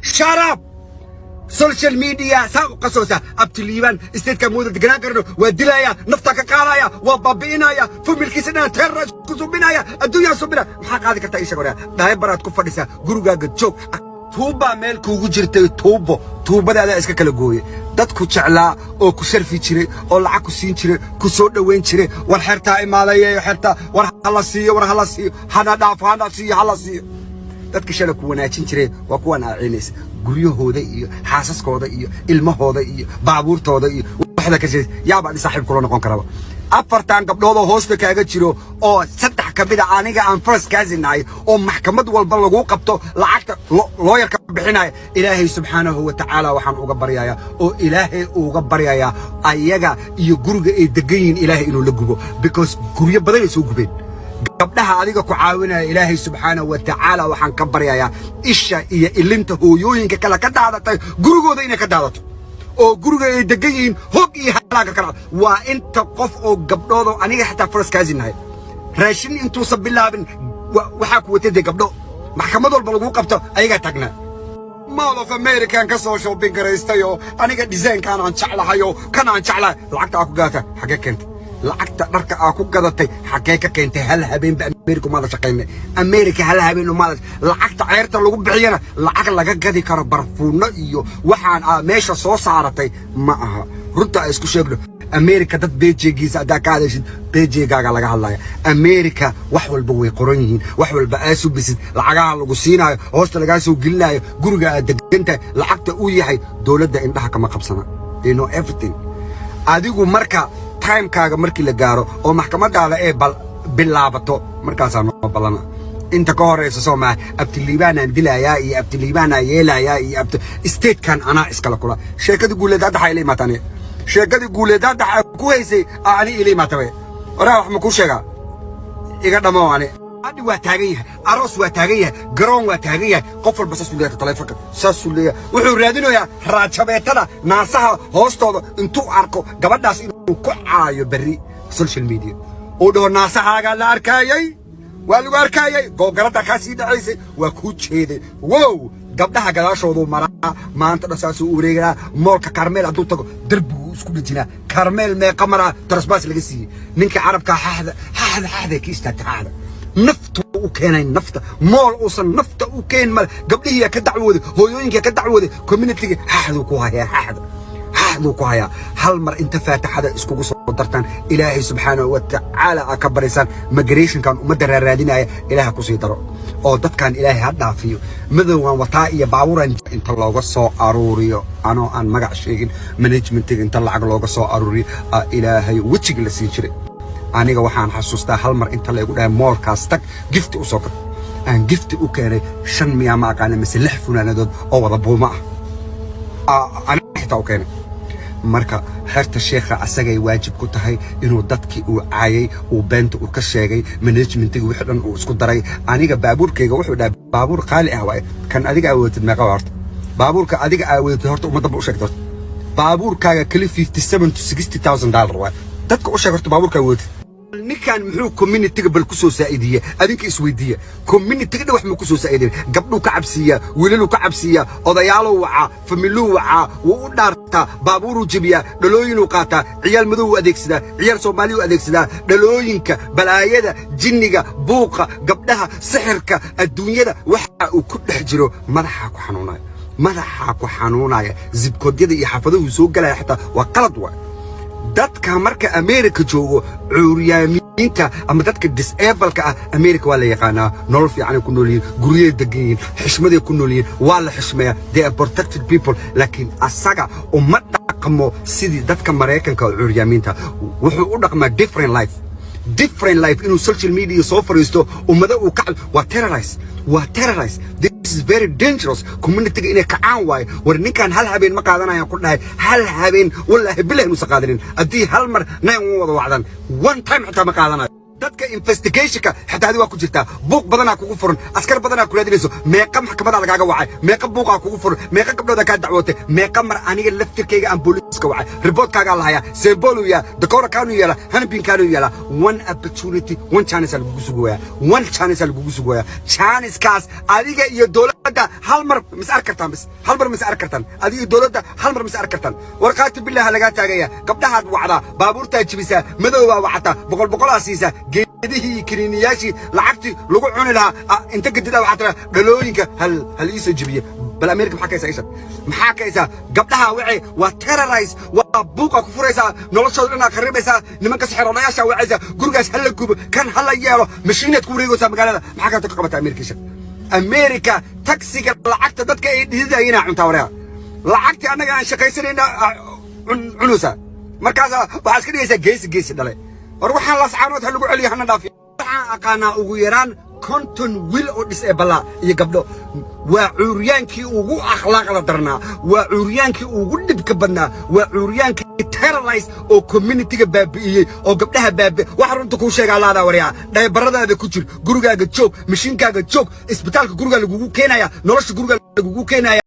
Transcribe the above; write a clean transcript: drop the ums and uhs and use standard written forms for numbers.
shut up social media saa u qasoosa abtiliiban isteedka moodad garan karno waa dilaya nafta ka qaadaya waa baabinaya familkiisa dhan terror ku subinaya adduunya subina maxaa qaadi kartaa isagoo dhaay baraad ku fadhisa gurigaaga joog tuuba meel kuugu jirtay tuubadaada iska kala gooye dadku jeclaa oo ku sharfi jiray oo lacag ku siin jiray ku soo dhaweyn jiray war xirtaa imaadaya xirta war hala siiyo hana dhaaf hana siiyo dadka shalay ku wanaajin jiray waa kuwan aacineys guryahooda iyo xaasaskooda iyo ilmahooda iyo baabuurtooda iyo waxda ka jees yaaba saaxiib kula noqon karaba afartan gabdhood oo hoosta kaaga jiro oo saddex kamid ah aniga aan first kaasinaay oo maxkamad walba lagu qabto lacagta looyarka bixinay ilaahay subhanahu wa ta'ala waxaan uga baryayaa oo ilaahay uga baryayaa ayaga iyo guriga ay degan ilaahay inuu la gubo because guriyo badan ay soo gubeen gabdhaha adiga ku caawinaya ilaahay subhanahu wa ta'ala waxaan ka baryayaa isha iyo ilinta hooyooyinka kala ka daadatay gurigooda inay ka daadato oo guriga ay degan yihiin hog iyo halaaga kala waa inta qof oo gabdhood oo aniga xitaa faraskaasinahay raashin intuu sabilaabin waxa ku watay gabdho maxkamad walba lagu qabto ayaga tagna Mall of America ka soo shopping garaystayo aniga design kan aan jeclahayo kan aan jeclahay lacagta ku gaata xagee keentay lacagta dharka ku gadatay xagee ka keentay hal habeen ba America ma la shaqeynay America hal habeen ma la lacagta ceerta lagu bixiyana lacag laga gadi karo barfuuno iyo waxaan meesha soo saaratay ma aha runta isku sheegno America dad beejegiisa adaa ka hadashid beejegaaga laga hadlaya America wax walba way qoran yihiin wax walba aasoo bisid lacagaha lagu siinayo hoosta laga soo gelinayo guriga deganta lacagta uu yahay dawladda indhaha kama qabsana they know everything adigu marka time kaaga markii la gaaro oo maxkamadaada ee bilaabato markaas aan balana inta ka horeysa Soomaa abtiliibaan dilaya iyo abtiliibaan yeelaya iyo state kan ana iskala kula sheekada guuleed hadda xaylee maatane sheekada guuleed hadda ku haysay ani ilay maatawe waraa wax ma ku sheega iga dhamaane adi waa taagan yahay aroos waa taagan yahay garoon waa taagan yahay qof walba soo leeyahay taleefanka soo leeyahay wuxuu raadinayaa raajabeetada naasaha hoostooda intuu arko gabadhaas inuu ku caayo bari social media oo dhaw naasahaaga la arkayay waa lagu arkayay googarada ka sii dhacaysay waa ku jeeday wow gabdhaha gadaashoodu maraa maanta dhasaas uu wareegaa moolka Carmel aduu tago darbigu isku dhijina Carmel mee qamara transpass laga siiyay ninka carabka xaxda ki istaagtaada naftu u keenay nafta mool uusan nafta u keen mal gabdhihiya ka dacwooday hooyooyinka ka dacwooday community xaxdu ku haya hal mar inta faataxada iskugu soo dartaan ilaahay subhanahu wa ta'ala ka barisan migration kan umada raadinaya ilaaha ku sii daro oo dadkan ilaahay ha dhaafiyo madowgan wataa iyo baaburan inta looga soo aruuriyo ano aan magac sheegin management inta lacag looga soo aruuriyo ilaahay wajiga la sii jiray aniga waxaan xasuustaa hal mar inta la igu dhahay moolkaas tag gift u soo gad aan gift u keenay 5 miya ma aqaan mise 6 funaanadood oo wada buuma aniga xitaa u keenay marka xerta sheekha asagay waajib ku tahay inuu dadkii uu caayay uu beenta uu ka sheegay managementiga wixii dhan uu isku daray aniga baabuurkayga wuxuu dhahay baabuur qaali ah waay kan adiga awoodid meeqa horta baabuurka adiga awoodid horta umada u sheegto baabuurkaaga kali 57 to 60000 waay dadka u sheeg horta baabuurka awoodid ninkan muxuu community bal ku soo saacidiye adinka isweydiye community wax ma ku soo saacidin gabdhu ka cabsiya wiilalu ka cabsiya odayaalo waca familu waca wuu u dhaarta baabuuru jibiya dhalooyinu qaata ciyaal madow adeegsada ciyaal Soomaali adeegsada dhalooyinka balaayada jinniga buuqa gabdhaha sixirka adduunyada waxa uu ku dhex jiro madaxa ku xanuunaya zibkoodyada iyo xafaduhu soo galaya xitaa waa qalad waa dadka marka America joogo cuuryaamiinta ama dadka disable ka America waa la yaqaanaa nolol fiican ku noolyihiin guriyada degan xishmada ku noolyihiin waa la xishmeeyaa they are protected people laakiin asaga uma dhaqmo sidii dadka Mareykanka cuuryaamiinta wuxuu u dhaqmaa different life inuu social media soo fariisto umada uu ka waa terrorize this is very dangerous community inay ka caan waay war ninkan hal habeen ma qaadanayaan ku dhahay hal habeen wallahi billahi musa qaadarin adii hal mar naan wada wacdan one time xitaa ma qaadanayo dadka investigationka xataa adiga waa ku jirtaa buuq badanaa kugu furan askar badanaa ku raadinayso meeqa maxkamada lagaaga wacay meeqa buuqaa kugu furan meeqa gabdhooda kaa dacwootay meeqa mar aniga laftirkayga aan booliiska wacay reportkaagaa lahayaa seebolu yaa dakora kaanu yeela hanbin kaanu yeela one opportunity one chance lagugu sugooyaa one chance lagugu sugooyaa chance-kaas adiga iyo dowladda hal mar mis arkartaan bis hal mar mis arkartaan adiga iyo dowladda hal mar mis arkartaan warqaati billaah laga taagaya gabdhahaad wacdaa baabuurtaa jibisaa madowbaa wacata boqol asiisa geedihii kiniiniyaashii lacagtii lagu cuni lahaa inta gadida waxaa dhalooyinka hal iisoo jibiye bal Amerika maxaa kaysa ishad maxaa kaysa gabdhaha wacay waa terrorize waa buuqa ku furaysa noloshooda dhanaa kharibaysa nimanka sixirolayaasha wacaysa gurigaas hal la gubo kan hal la yeelo mashiinad ku wareegaysa magaalada maxaa ka qabata Amerika ishad Amerika taxiga lacagta dadka ay dhididayna cunta wareega lacagtii anaga aan shaqaysanayna cunusa markaas waxa iska dhigaysa geesi dhalay war waxaan la saxaanood hal lagu celiyo hana dhaafi waxaan aqaanaa ugu yaraan konton wiil oo dhis ee balla iyo gabdho waa cuuriyaankii ugu akhlaaqda darnaa waa cuuriyaankii ugu dhibka badnaa waa cuuriyaankii terrorize oo community-ga baabi'iyey oo gabdhaha waxa runta kuu sheegaa laadaa waryaa dhaybaradaada ku jir gurigaaga joog mashiinkaaga joog isbitaalka guriga lagugu keenaya nolosha guriga lagugu keenaya